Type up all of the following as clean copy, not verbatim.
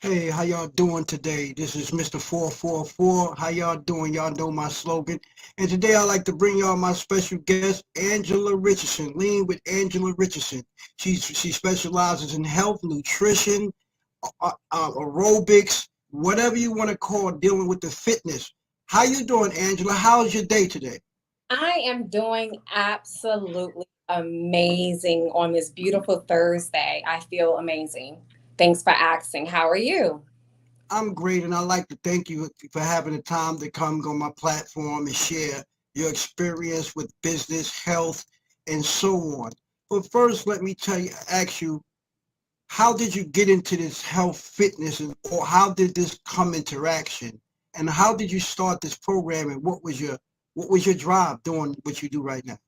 Hey, how y'all doing today? This is Mr. 444. How y'all doing? Y'all know my slogan. And today I'd like to bring y'all my special guest, Angela Richardson. Lean with Angela Richardson. She specializes in health, nutrition, aerobics, whatever you want to call it, dealing with the fitness. How you doing, Angela? How's your day today? I am doing absolutely amazing on this beautiful Thursday. I feel amazing. Thanks for asking. How are you? I'm great, and I'd like to thank you for having the time to come on my platform and share your experience with business, health, and so on. But first, let me ask you, how did you get into this health, fitness, and or how did this come into action? And how did you start this program? And what was your drive doing what you do right now?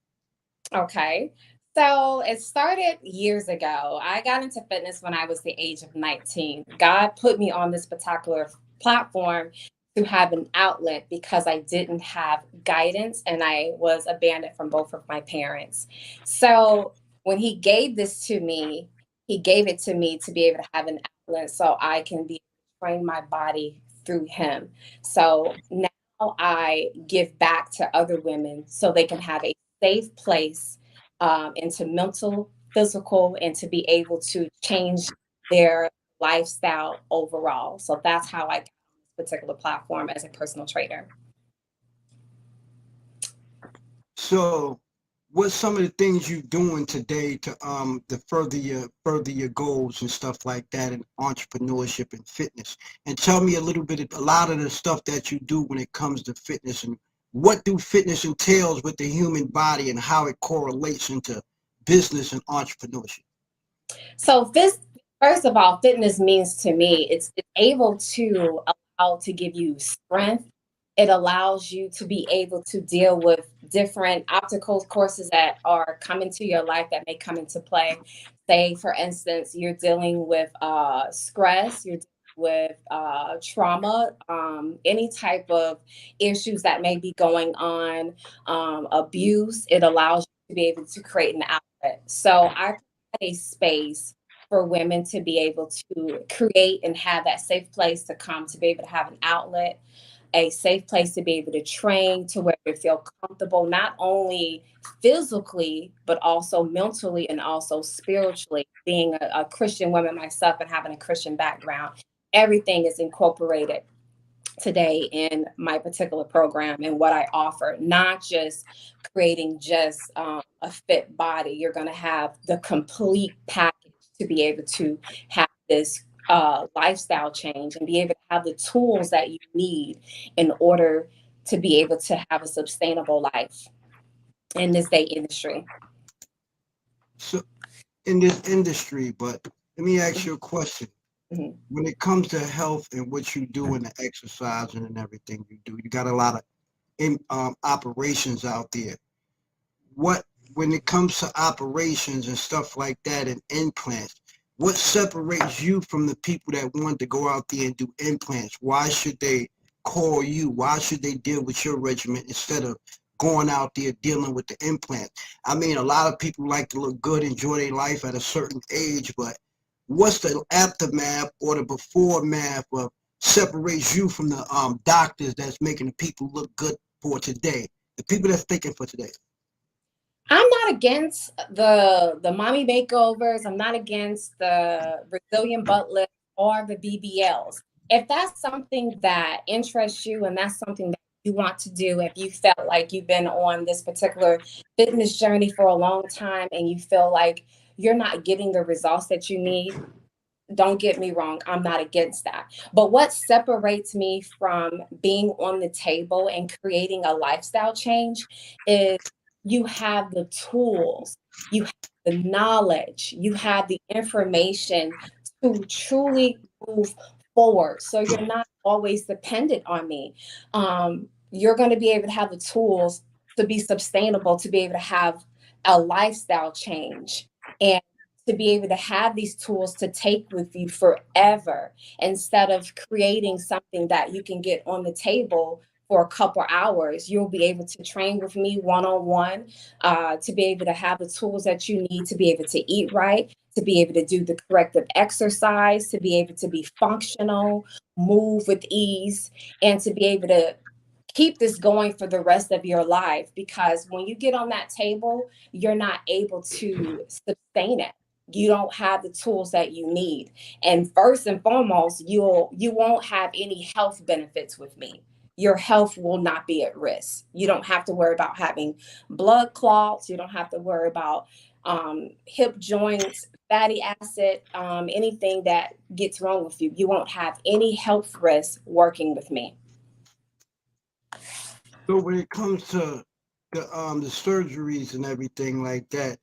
Okay. So it started years ago. I got into fitness when I was the age of 19. God put me on this particular platform to have an outlet because I didn't have guidance and I was abandoned from both of my parents. So when He gave this to me, He gave it to me to be able to have an outlet so I can be train my body through Him. So now I give back to other women so they can have a safe place into mental, physical, and to be able to change their lifestyle overall. So that's how I got on this particular platform as a personal trainer. So, what's some of the things you're doing today to further your goals and stuff like that in entrepreneurship and fitness? And tell me a lot of the stuff that you do when it comes to fitness and what do fitness entails with the human body and how it correlates into business and entrepreneurship. So this, first of all, fitness means to me it's able to allow to give you strength. It allows you to be able to deal with different obstacles, courses that are coming to your life that may come into play. Say, for instance, you're dealing with stress, you're dealing with trauma, any type of issues that may be going on, abuse. It allows you to be able to create an outlet. So I a space for women to be able to create and have that safe place to come to be able to have an outlet, a safe place to be able to train to where they feel comfortable, not only physically, but also mentally and also spiritually. Being a Christian woman myself and having a Christian background, everything is incorporated today in my particular program and what I offer, not just creating just a fit body. You're going to have the complete package to be able to have this lifestyle change and be able to have the tools that you need in order to be able to have a sustainable life in this day industry. So in this industry, but let me ask you a question. Mhm. When it comes to health and what you do and the exercising and everything you do, you got a lot of operations out there. What when it comes to operations and stuff like that and implants, what separates you from the people that want to go out there and do implants? Why should they call you? Why should they deal with your regimen instead of going out there dealing with the implant? I mean, a lot of people like to look good, enjoy their life at a certain age, but what's the aftermath or the before math of separates you from the doctors that's making the people look good for today, the people that's thinking for today? I'm not against the mommy makeovers. I'm not against the Brazilian butt lift or the BBLs. If that's something that interests you and that's something that you want to do, if you felt like you've been on this particular fitness journey for a long time and you feel like you're not getting the results that you need, don't get me wrong, I'm not against that. But what separates me from being on the table and creating a lifestyle change is you have the tools, you have the knowledge, you have the information to truly move forward. So you're not always dependent on me. You're going to be able to have the tools to be sustainable, to be able to have a lifestyle change. And to be able to have these tools to take with you forever instead of creating something that you can get on the table for a couple hours. You'll be able to train with me one-on-one, to be able to have the tools that you need to be able to eat right, to be able to do the corrective exercise, to be able to be functional, move with ease, and to be able to keep this going for the rest of your life. Because when you get on that table, you're not able to sustain it. You don't have the tools that you need. And first and foremost, you won't have any health benefits with me. Your health will not be at risk. You don't have to worry about having blood clots. You don't have to worry about hip joints, fatty acid, anything that gets wrong with you. You won't have any health risks working with me. So when it comes to the surgeries and everything like that,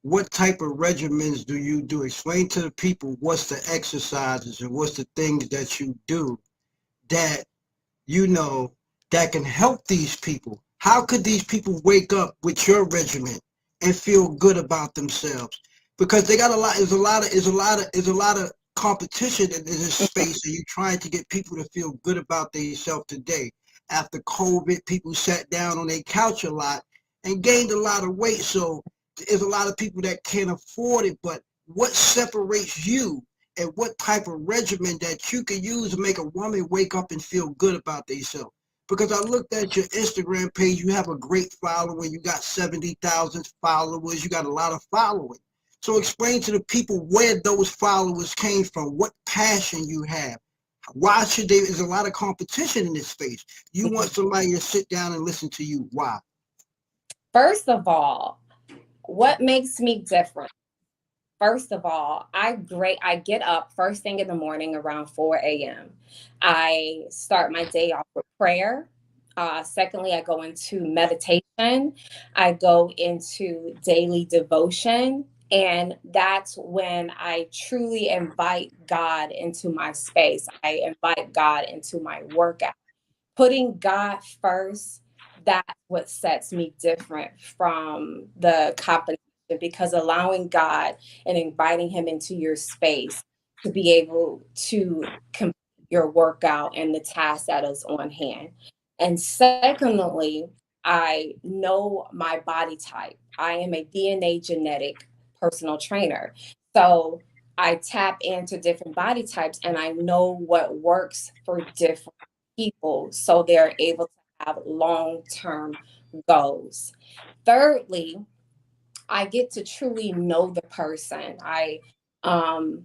what type of regimens do you do? Explain to the people what's the exercises and what's the things that you do that you know that can help these people. How could these people wake up with your regimen and feel good about themselves? Because they got a lot. There's a lot of competition in this space, and you're trying to get people to feel good about themselves today. After COVID, people sat down on their couch a lot and gained a lot of weight. So there's a lot of people that can't afford it. But what separates you and what type of regimen that you can use to make a woman wake up and feel good about themselves? Because I looked at your Instagram page, you have a great following, you got 70,000 followers, you got a lot of following. So explain to the people where those followers came from, what passion you have. Why should they? There's a lot of competition in this space. You want somebody to sit down and listen to you. Why? First of all, what makes me different? First of all, I get up first thing in the morning around 4 a.m. I start my day off with prayer. Secondly, I go into meditation. I go into daily devotion. And that's when I truly invite God into my space. I invite God into my workout. Putting God first, that's what sets me different from the competition, because allowing God and inviting him into your space to be able to complete your workout and the task that is on hand. And secondly, I know my body type. I am a DNA genetic personal trainer. So I tap into different body types and I know what works for different people so they're able to have long-term goals. Thirdly, I get to truly know the person. Um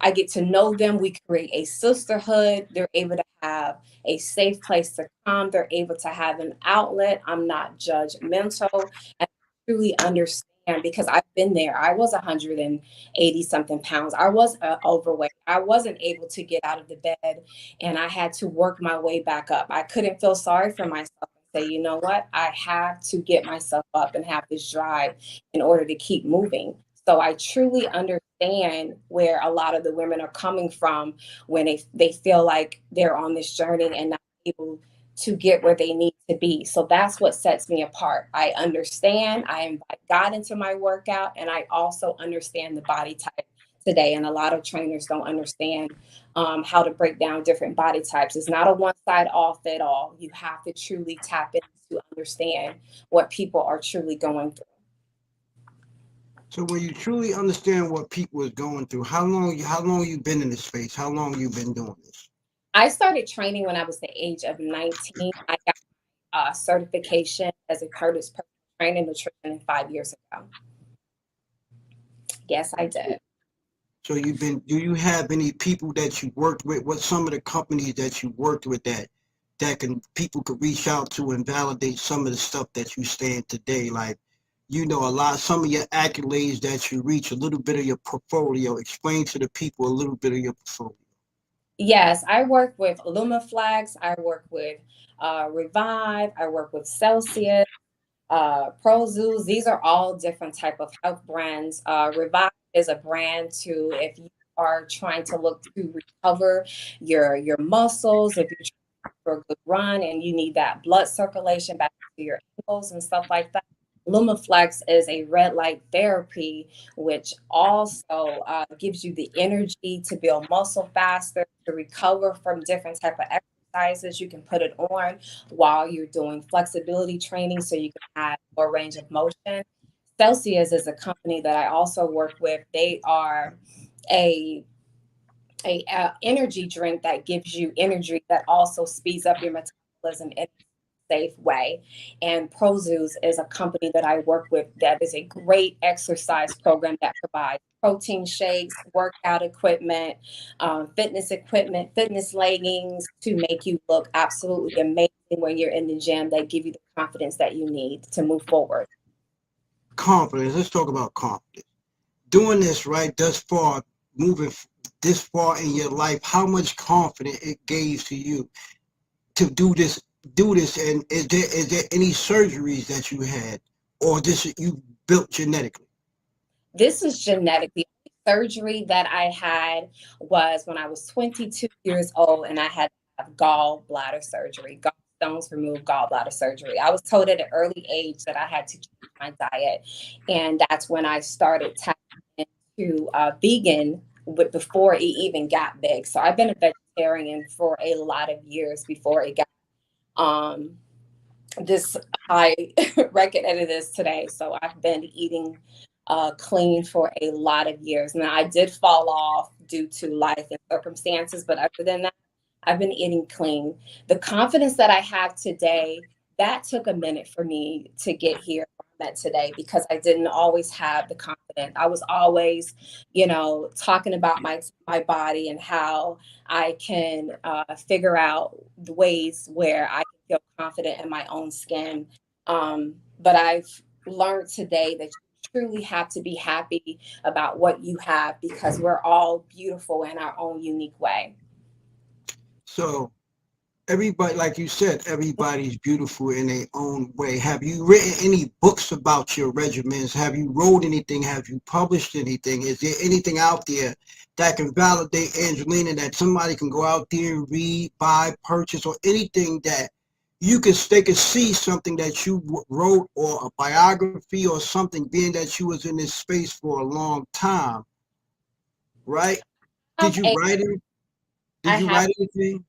I get to know them. We create a sisterhood. They're able to have a safe place to come. They're able to have an outlet. I'm not judgmental. And I truly understand because I've been there. I was 180 something pounds. I was overweight. I wasn't able to get out of the bed and I had to work my way back up. I couldn't feel sorry for myself and say, you know what? I have to get myself up and have this drive in order to keep moving. So I truly understand where a lot of the women are coming from when they feel like they're on this journey and not able to get where they need to be. So that's what sets me apart. I understand, I invite God into my workout, and I also understand the body type today. And a lot of trainers don't understand how to break down different body types. It's not a one side all fit all. You have to truly tap in to understand what people are truly going through. So when you truly understand what people is going through, how long you been in this space? How long you been doing this? I started training when I was the age of 19. I got certification as a Curtis personal trainer nutrition 5 years ago. Yes, I did. So do you have any people that you worked with? What some of the companies that you worked with that can people could reach out to and validate some of the stuff that you stand today? Like, some of your accolades that you reach, a little bit of your portfolio. Explain to the people a little bit of your portfolio. Yes, I work with Lumaflex. I work with Revive. I work with Celsius, Prozoos. These are all different type of health brands. Revive is a brand to if you are trying to look to recover your muscles, if you're for a good run and you need that blood circulation back to your ankles and stuff like that. Lumaflex is a red light therapy, which also gives you the energy to build muscle faster, to recover from different type of exercise. exercises. You can put it on while you're doing flexibility training so you can have more range of motion. Celsius is a company that I also work with. They are a energy drink that gives you energy that also speeds up your metabolism in a safe way. And Prozus is a company that I work with that is a great exercise program that provides protein shakes, workout equipment, fitness leggings to make you look absolutely amazing when you're in the gym. That give you the confidence that you need to move forward. Confidence. Let's talk about confidence. Doing this right thus far, moving this far in your life, how much confidence it gave to you to do this, and is there any surgeries that you had, or this you built genetically? This is genetic. The only surgery that I had was when I was 22 years old and I had to have gallbladder surgery, gallstones removed, gallbladder surgery. I was told at an early age that I had to change my diet. And that's when I started tapping into vegan before it even got big. So I've been a vegetarian for a lot of years before it got um, this high record as it is today. So I've been eating clean for a lot of years. Now I did fall off due to life and circumstances, but other than that, I've been eating clean. The confidence that I have today, that took a minute for me to get here where I'm at today because I didn't always have the confidence. I was always, talking about my body and how I can figure out the ways where I can feel confident in my own skin. But I've learned today that you truly have to be happy about what you have because we're all beautiful in our own unique way. So everybody, like you said, everybody's beautiful in their own way. Have you written any books about your regimens? Have you wrote anything? Have you published anything? Is there anything out there that can validate Angelina, that somebody can go out there and read, buy, purchase, or anything that they can see something that you wrote, or a biography or something, being that you was in this space for a long time, right? I Did have you a, write it? I Did you have write anything?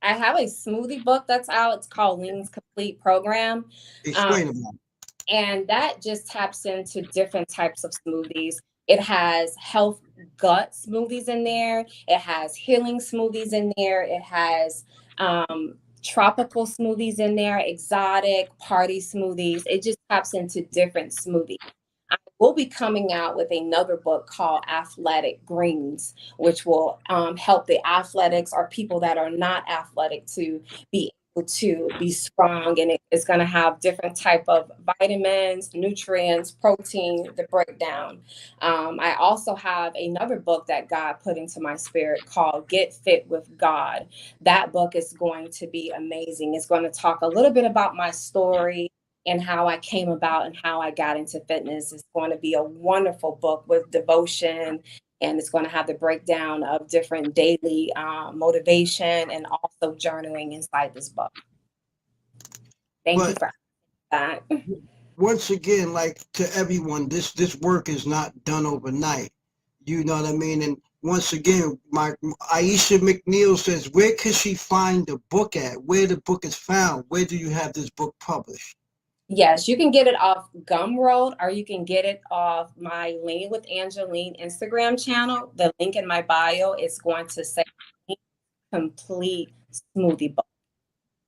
I have a smoothie book that's out. It's called Lean's Complete Program. Um, Explain about it. and that just taps into different types of smoothies. It has health gut smoothies in there. It has healing smoothies in there. It has tropical smoothies in there, exotic party smoothies. It just taps into different smoothies. I will be coming out with another book called Athletic Greens, which will help the athletics or people that are not athletic to be to be strong, and it's going to have different type of vitamins, nutrients, protein, the breakdown. I also have another book that God put into my spirit called Get Fit with God. That book is going to be amazing. It's going to talk a little bit about my story and how I came about and how I got into fitness. It's going to be a wonderful book with devotion, and it's going to have the breakdown of different daily motivation and also journaling inside this book. Thank you But for that. once again, like to everyone, this work is not done overnight. You know what I mean? And once again, my Aisha McNeil says, where can she find the book at? Where the book is found? Where do you have this book published? Yes, you can get it off Gumroad or you can get it off my Lean with Angeline Instagram channel. The link in my bio is going to say complete smoothie book.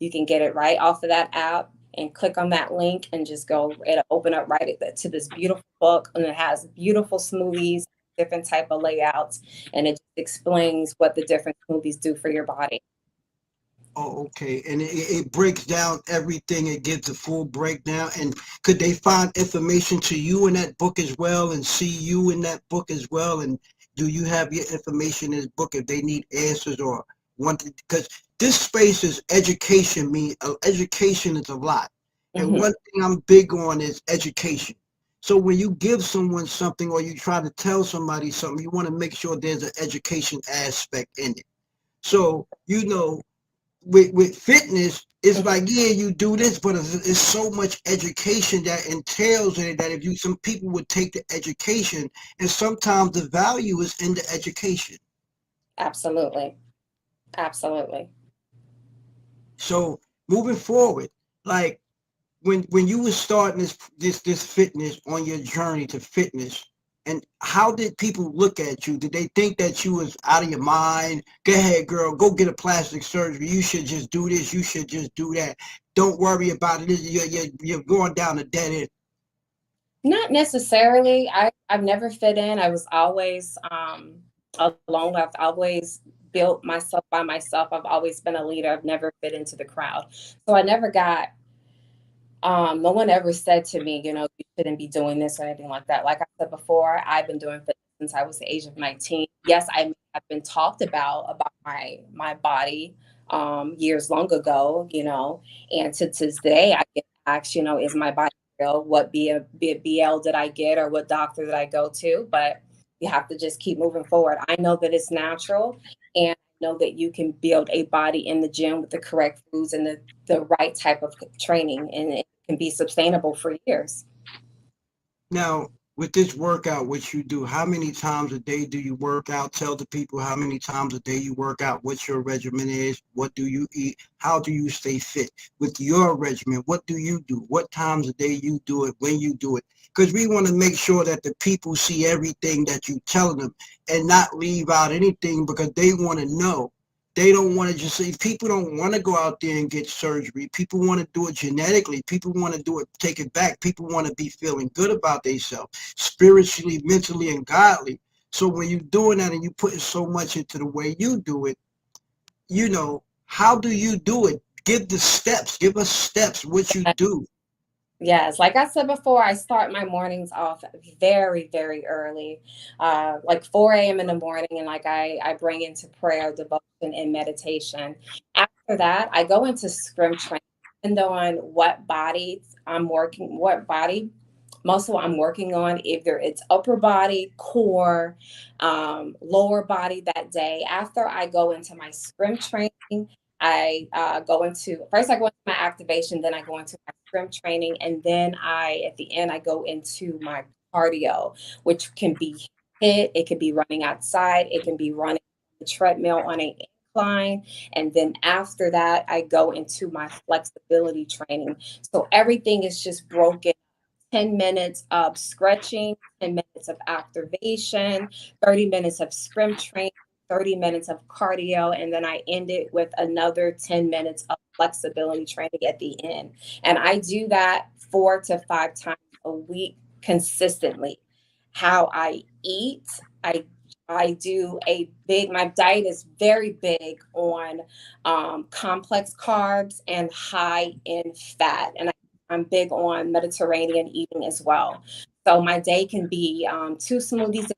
You can get it right off of that app and click on that link and just go. It'll open up right to this beautiful book, and it has beautiful smoothies, different type of layouts, and it just explains what the different smoothies do for your body. Oh, okay. And it breaks down everything. It gives a full breakdown. And could they find information to you in that book as well, and see you in that book as well? And do you have your information in this book if they need answers or want to? Because this space is education. Education is a lot. And Hmm. one thing I'm big on is education. So when you give someone something or you try to tell somebody something, you want to make sure there's an education aspect in it. So, with fitness, it's like, yeah, you do this, but it's so much education that entails in it, that if you some people would take the education, and sometimes the value is in the education. Absolutely. Absolutely. So moving forward, like when you was starting this fitness on your journey to fitness, and how did people look at you? Did they think that you was out of your mind? Go ahead, girl, go get a plastic surgery. You should just do this. You should just do that. Don't worry about it. You're going down a dead end. Not necessarily. I've never fit in. I was always alone. I've always built myself by myself. I've always been a leader. I've never fit into the crowd. So I never got no one ever said to me, you shouldn't be doing this or anything like that. Like I said before, I've been doing fitness since I was the age of 19. Yes, I have been talked about my body years long ago, and to today I get asked, is my body real? What BL did I get, or what doctor did I go to? But you have to just keep moving forward. I know that it's natural, and know that you can build a body in the gym with the correct foods and the right type of training, and it can be sustainable for years. Now, with this workout, which you do, how many times a day do you work out? Tell the people how many times a day you work out, what your regimen is, what do you eat, how do you stay fit with your regimen? What do you do? What times a day you do it, when you do it? Because we want to make sure that the people see everything that you telling them and not leave out anything because they want to know. They don't want to just say, people don't want to go out there and get surgery. People want to do it genetically. People want to do it, take it back. People want to be feeling good about themselves, spiritually, mentally, and godly. So when you're doing that and you putting so much into the way you do it, how do you do it? Give the steps. Give us steps, what you do. Yes, like I said before, I start my mornings off very, very early, like 4 a.m. in the morning, and like I bring into prayer, devotion, and meditation. After that, I go into scrim training, depending on what body most of what I'm working on, either it's upper body, core, lower body that day. After I go into my scrim training, I go into my activation, then I go into my scrim training, and then at the end, I go into my cardio, which can be it can be running outside, it can be running the treadmill on an incline. And then after that, I go into my flexibility training. So everything is just broken: 10 minutes of stretching, 10 minutes of activation, 30 minutes of scrim training, 30 minutes of cardio, and then I end it with another 10 minutes of flexibility training at the end. And I do that 4 to 5 times a week consistently. How I eat, I I do my diet is very big on complex carbs and high in fat. And I'm big on Mediterranean eating as well. So my day can be 2 smoothies,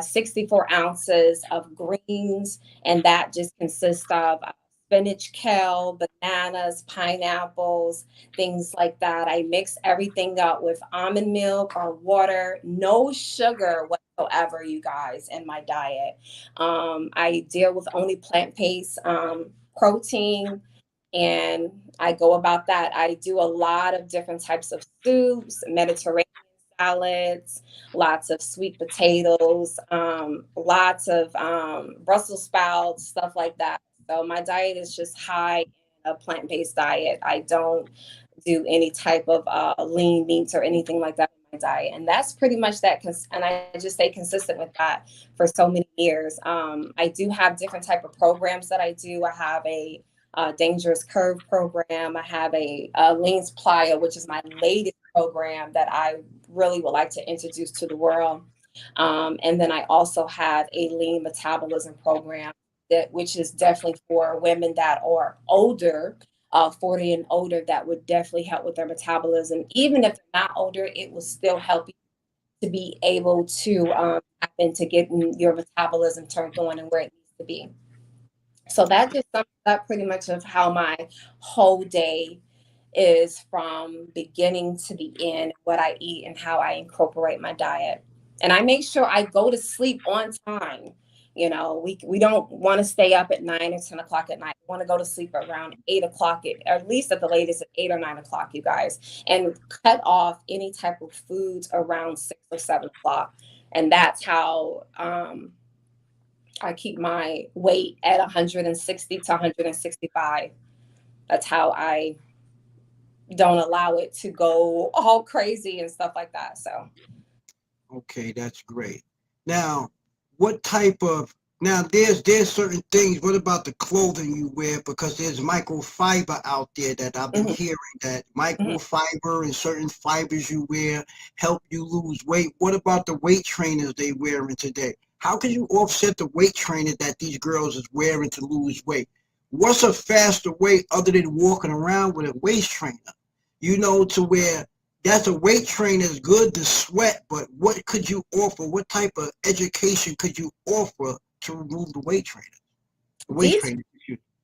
64 ounces of greens, and that just consists of spinach, kale, bananas, pineapples, things like that. I mix everything up with almond milk or water, no sugar whatsoever, you guys, in my diet. I deal with only plant-based protein, and I go about that. I do a lot of different types of soups, Mediterranean salads, lots of sweet potatoes, lots of Brussels sprouts, stuff like that. So my diet is just high in a plant-based diet. I don't do any type of lean meats or anything like that in my diet, and that's pretty much that. And I just stay consistent with that for so many years. I do have different type of programs that I do. I have a dangerous curve program. I have a leans playa, which is my latest program that I really would like to introduce to the world. And then I also have a lean metabolism program which is definitely for women that are older, 40 and older, that would definitely help with their metabolism. Even if they're not older, it will still help you to be able to tap into getting your metabolism turned on and where it needs to be. So that just sums up pretty much of how my whole day is from beginning to the end, what I eat and how I incorporate my diet. And I make sure I go to sleep on time. We don't want to stay up at 9 or 10 o'clock at night. We want to go to sleep around 8 o'clock, at least at the latest at 8 or 9 o'clock, you guys, and cut off any type of foods around 6 or 7 o'clock. And that's how I keep my weight at 160 to 165. That's how I don't allow it to go all crazy and stuff like that. So Okay, that's great. Now, what type of now there's certain things. What about the clothing you wear? Because there's microfiber out there that I've been mhm, hearing that mhm. microfiber and certain fibers you wear help you lose weight. What about the weight trainers they wearing today? How can you offset the weight trainer that these girls is wearing to lose weight? What's a faster way other than walking around with a waist trainer? To where that's a weight trainer is good to sweat, but what could you offer? What type of education could you offer to remove the weight trainer? The waist Det- trainer.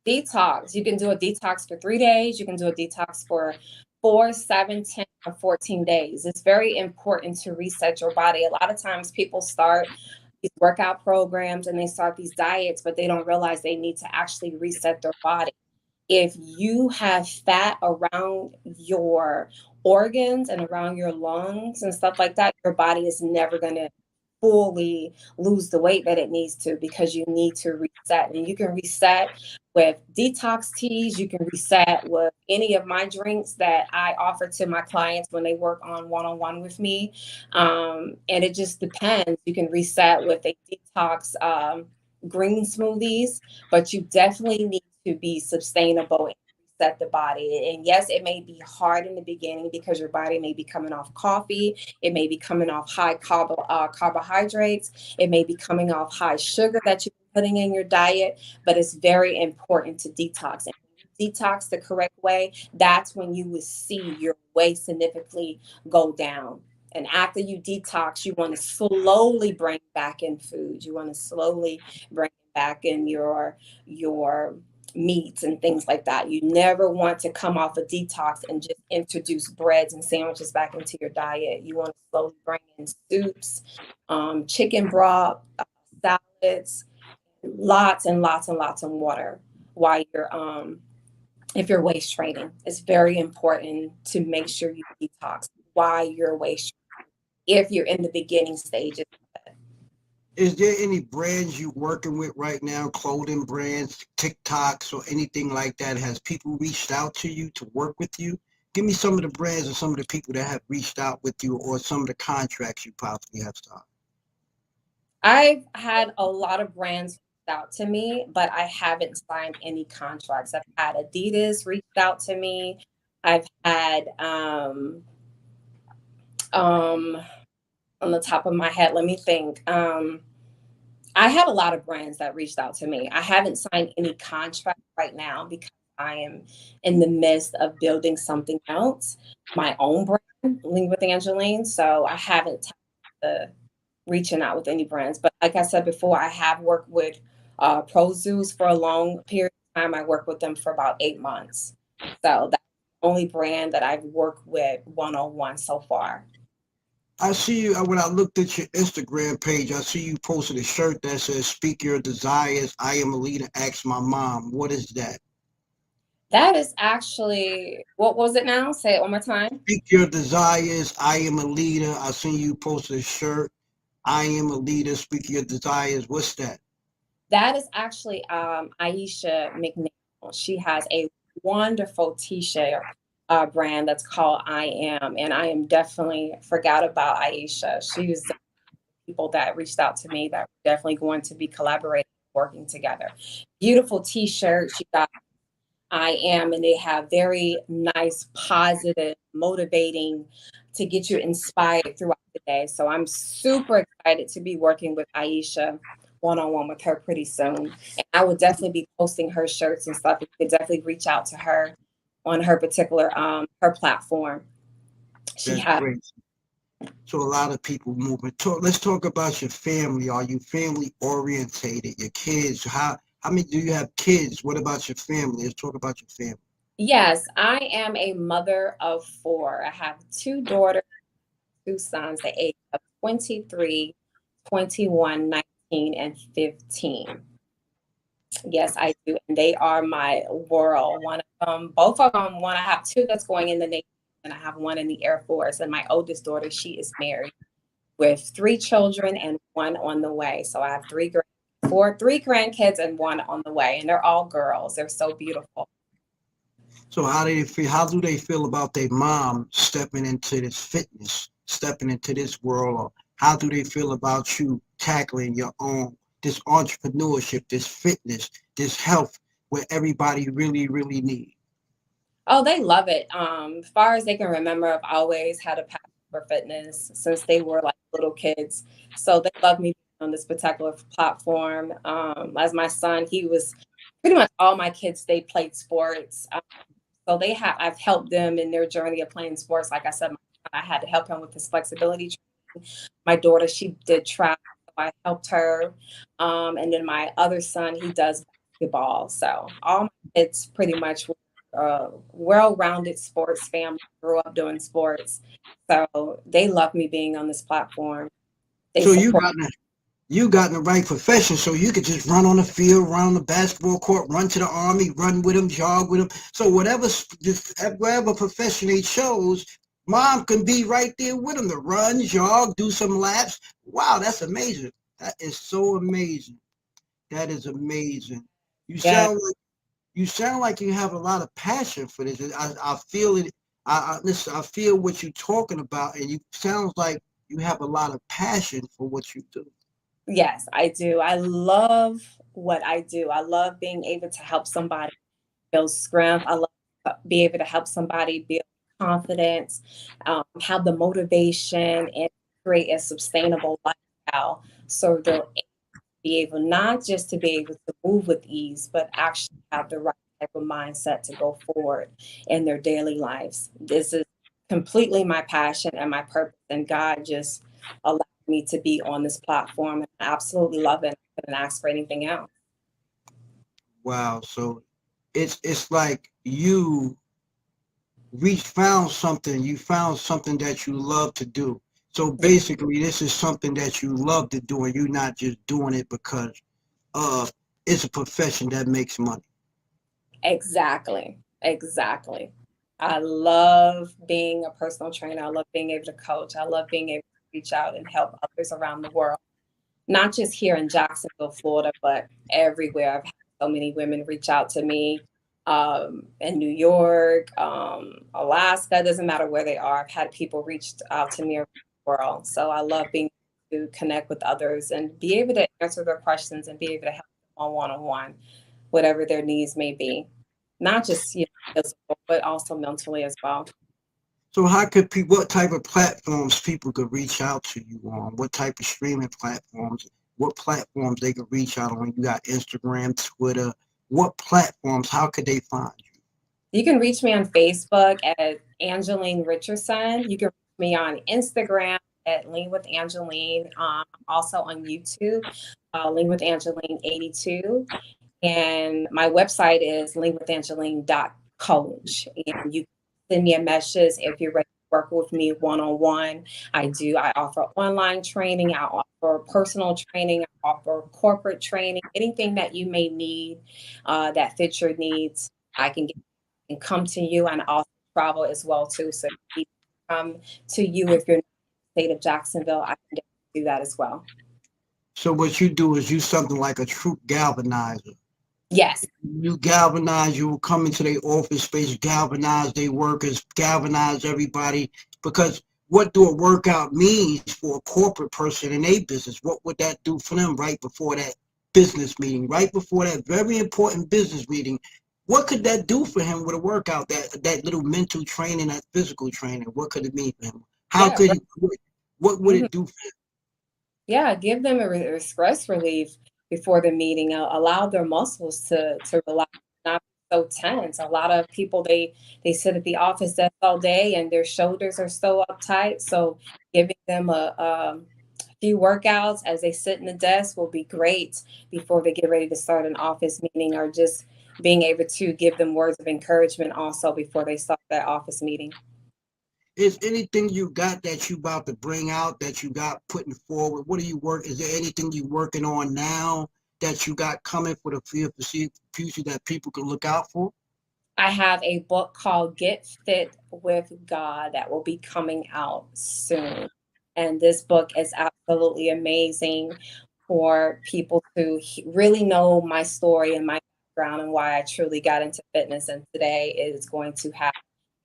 Detox. You can do a detox for 3 days. You can do a detox for 4, 7, 10, or 14 days. It's very important to reset your body. A lot of times people start these workout programs and they start these diets, but they don't realize they need to actually reset their body. If you have fat around your organs and around your lungs and stuff like that, your body is never going to fully lose the weight that it needs to, because you need to reset. And you can reset with detox teas, you can reset with any of my drinks that I offer to my clients when they work on one-on-one with me. And it just depends. You can reset with a detox green smoothies, but you definitely need to be sustainable and reset the body. And yes, it may be hard in the beginning because your body may be coming off coffee, it may be coming off high carbohydrates, it may be coming off high sugar that you're putting in your diet, but it's very important to detox. And when you detox the correct way, that's when you will see your weight significantly go down. And after you detox, you want to slowly bring back in food. You want to slowly bring back in your meats and things like that. You never want to come off a detox and just introduce breads and sandwiches back into your diet. You want to slowly bring in soups, chicken broth, salads, lots and lots and lots of water while you're if you're waist training. It's very important to make sure you detox while you're waist training if you're in the beginning stages. Is there any brands you working with right now, clothing brands, TikToks, or anything like that? Has people reached out to you to work with you? Give me some of the brands and some of the people that have reached out with you, or some of the contracts you possibly have started. I've had a lot of brands reach out to me, but I haven't signed any contracts. I've had Adidas reached out to me. I've had um on the top of my head, let me think. I have a lot of brands that reached out to me. I haven't signed any contract right now because I am in the midst of building something else, my own brand, Lean with Angeline. So I haven't reaching out with any brands. But like I said before, I have worked with ProZeus for a long period of time. I worked with them for about 8 months. So that's the only brand that I've worked with one-on-one so far. I see you when I looked at your Instagram page. I see you posted a shirt that says "Speak Your Desires." I am a leader. Ask my mom. What is that? That is actually, what was it now? Say it one more time. Speak your desires. I am a leader. I seen you posted a shirt. I am a leader. Speak your desires. What's that? That is actually Aisha McNeil. She has a wonderful t-shirt brand that's called I Am. And I am definitely forgot about Aisha. She was the people that reached out to me that were definitely going to be collaborating, working together. Beautiful t-shirt. She got I Am, and they have very nice, positive, motivating to get you inspired throughout the day. So I'm super excited to be working with Aisha one-on-one with her pretty soon. And I will definitely be posting her shirts and stuff. You could definitely reach out to her on her particular her platform. She That's has great. So a lot of people moving. Let's talk about your family. Are you family orientated? Your kids. How many do you have kids? What about your family? Let's talk about your family. yes, I am a mother of four. I have two daughters, two sons, the age of 23, 21, 19, and 15. Yes, I do. And they are my world. One of them, both of them, one, I have two that's going in the Navy, and I have one in the Air Force. And my oldest daughter, she is married with three children and one on the way. So I have three grandkids and one on the way. And they're all girls. They're so beautiful. So how do they feel? How do they feel about their mom stepping into this fitness, stepping into this world? Or how do they feel about you tackling your own this entrepreneurship, this fitness, this health, where everybody really, really need? Oh, they love it. As far as they can remember, I've always had a passion for fitness since they were like little kids. So they love me on this particular platform. As my son, he was pretty much all my kids, they played sports. So I've helped them in their journey of playing sports. Like I said, I had to help him with his flexibility training. My daughter, she did track, so I helped her. And then my other son, he does basketball. So all my kids pretty much were well-rounded sports family, grew up doing sports. So they love me being on this platform. They So support. you got in the right profession, so you could just run on the field, run on the basketball court, run to the army, run with them, jog with them. So whatever profession they chose, mom can be right there with them to run, jog, do some laps. Wow, that's amazing. That is so amazing. That is amazing. You Yeah. sound like you have a lot of passion for this. I feel it. Listen. I feel what you're talking about, and you sounds like you have a lot of passion for what you do. Yes, I do. I love what I do. I love being able to help somebody build strength. I love to be able to help somebody build confidence, have the motivation, and create a sustainable lifestyle. So they'll be able not just to be able to move with ease, but actually have the right type of mindset to go forward in their daily lives. This is completely my passion and my purpose, and God just allowed me to be on this platform. And I absolutely love it. I couldn't ask for anything else. Wow. So it's like you found something that you love to do. So basically this is something that you love to do and you're not just doing it because uh it's a profession that makes money. Exactly. Exactly. I love being a personal trainer. I love being able to coach. I love being able to reach out and help others around the world, not just here in Jacksonville, Florida, but everywhere. I've had so many women reach out to me in New York, Alaska, doesn't matter where they are. I've had people reach out to me around the world. So I love being able to connect with others and be able to answer their questions and be able to help them on one-on-one, whatever their needs may be. Not just physical, but also mentally as well. So what type of platforms people could reach out to you on? What type of streaming platforms? What platforms they could reach out on? You got Instagram, Twitter. What platforms? How could they find you? You can reach me on Facebook at Angeline Richardson. You can reach me on Instagram at Lean with Angeline. Also on YouTube, Lean with Angeline 82. And my website is leanwithangeline.coach. And you can send me a message if you're ready to work with me one on one. I do. I offer online training. I offer personal training. I offer corporate training. Anything that you may need that fits your needs, I can get and come to you, and also travel as well too. So if you need to come to you if you're in the state of Jacksonville, I can do that as well. So what you do is you something like a troop galvanizer. Yes. You galvanize, you will come into their office space, galvanize their workers, galvanize everybody. Because what do a workout means for a corporate person in a business? What would that do for them right before that business meeting, right before that very important business meeting? What could that do for him with a workout, that little mental training, that physical training? What could it mean for him? How Yeah. could he, what would Mhm. it do for him? Yeah, give them a stress relief before the meeting. Allow their muscles to relax, not be so tense. A lot of people they sit at the office desk all day and their shoulders are so uptight. So giving them a few workouts as they sit in the desk will be great before they get ready to start an office meeting, or just being able to give them words of encouragement also before they start that office meeting. Is anything you got that you about to bring out that you got putting forward? What are you work? Is there anything you working on now that you got coming for the future that people can look out for? I have a book called Get Fit with God that will be coming out soon. And this book is absolutely amazing for people to really know my story and my background and why I truly got into fitness. And today is going to have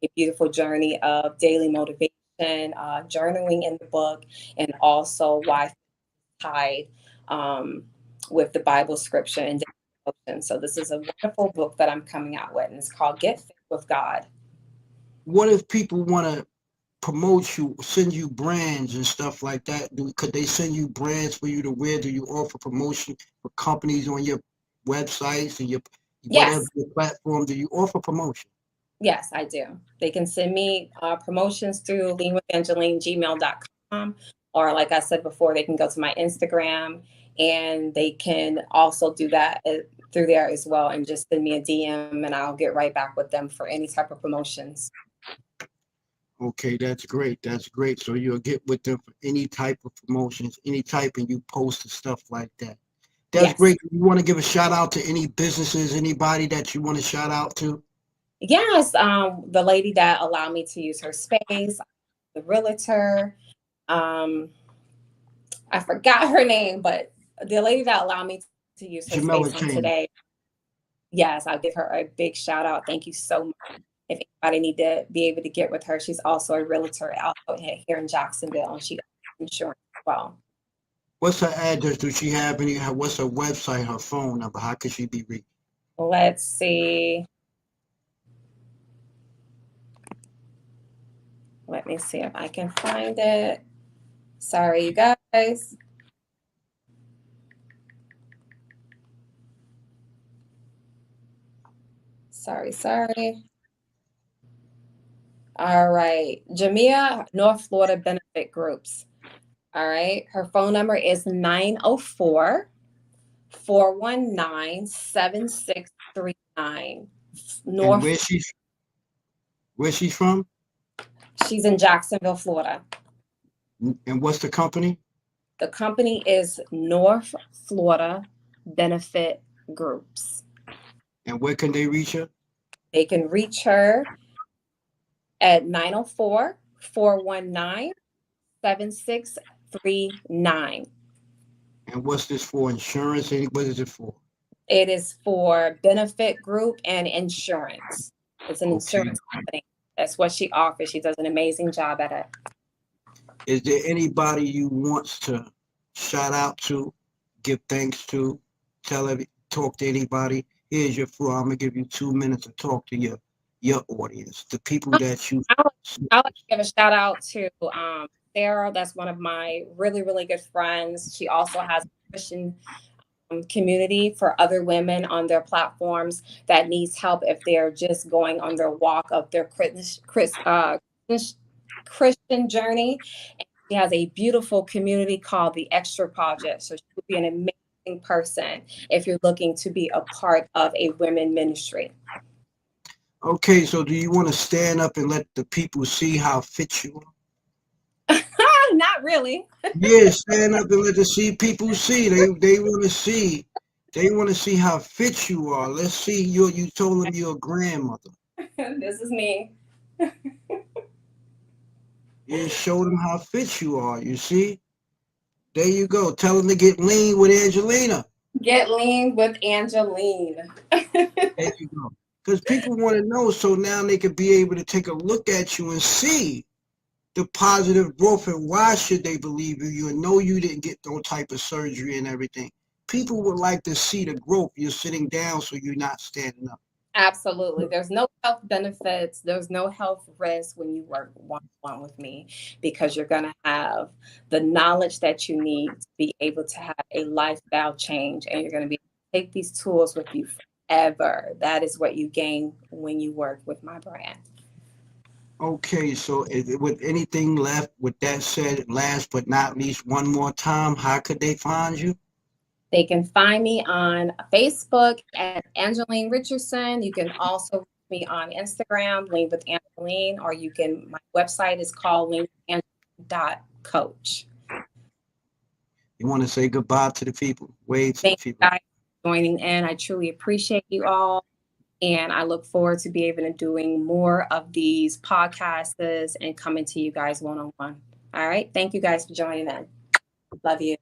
a beautiful journey of daily motivation, journaling in the book, and also why it's tied with the Bible scripture and devotion. So this is a wonderful book that I'm coming out with, and it's called Get Fit with God. What if people want to promote you, send you brands and stuff like that? Could they send you brands for you to wear? Do you offer promotion for companies on your websites and your whatever Yes, your platform? Do you offer promotion? yes, I do. They can send me promotions through leanwithangeline@gmail.com, or like I said before, they can go to my Instagram, and they can also do that through there as well, and just send me a DM, and I'll get right back with them for any type of promotions. Okay, that's great. That's great. So you'll get with them for any type of promotions, any type, and you post and stuff like that. That's Yes. great. You want to give a shout out to any businesses, anybody that you want to shout out to? Yes, the lady that allowed me to use her space, the realtor, um, I forgot her name, but the lady that allowed me to use her Jamela space on Cheney. today, yes, I'll give her a big shout out. Thank you so much. If anybody need to be able to get with her, she's also a realtor out here in Jacksonville, and she does insurance as well. What's her address? Does she have any? What's her website? Her phone number? How could she be reached? Let's see. Let me see if I can find it. Sorry, you guys. Sorry. All right. Jamia, North Florida Benefit Groups. All right. Her phone number is 904-419-7639. And North, where she's from? she's in Jacksonville, Florida. And what's the company? The company is North Florida Benefit Groups. And where can they reach her? They can reach her at 904-419-7639. And what's this for? Insurance? What is it for? It is for benefit group and insurance. It's an Okay. insurance company. That's what she offers. She does an amazing job at it. Is there anybody you wants to shout out to, give thanks to, talk to anybody? Here's your floor. I'm gonna give you 2 minutes to talk to your audience, the people that you. I would like to give a shout out to Sarah. That's one of my really, really good friends. She also has a Christian community for other women on their platforms that needs help if they're just going on their walk of their Christian journey. And she has a beautiful community called the Extra Project. So she would be an amazing person if you're looking to be a part of a women ministry. Okay, so do you want to stand up and let the people see how fit you are? Not really. Yeah, stand up and let the people see. They want to see. They want to see how fit you are. Let's see. You told them you're a grandmother. This is me. Yeah, show them how fit you are. You see. There you go. Tell them to get lean with Angelina. Get lean with Angeline. There you go. Because people want to know, so now they could be able to take a look at you and see the positive growth and why should they believe in you and know you didn't get no type of surgery and everything. People would like to see the growth. You're sitting down, so you're not standing up. Absolutely. There's no health benefits. There's no health risk when you work one-on-one with me, because you're going to have the knowledge that you need to be able to have a lifestyle change, and you're going to be able to take these tools with you forever. That is what you gain when you work with my brand. Okay, so with anything left, with that said, last but not least, one more time, how could they find you? They can find me on Facebook at Angeline Richardson. You can also reach me on Instagram, Lean with Angeline, or my website is called leanwithangeline.coach. You want to say goodbye to the people? Wave to the Thank you people. guys for joining in. I truly appreciate you all. And I look forward to be able to doing more of these podcasts and coming to you guys one-on-one. All right. Thank you guys for joining in. Love you.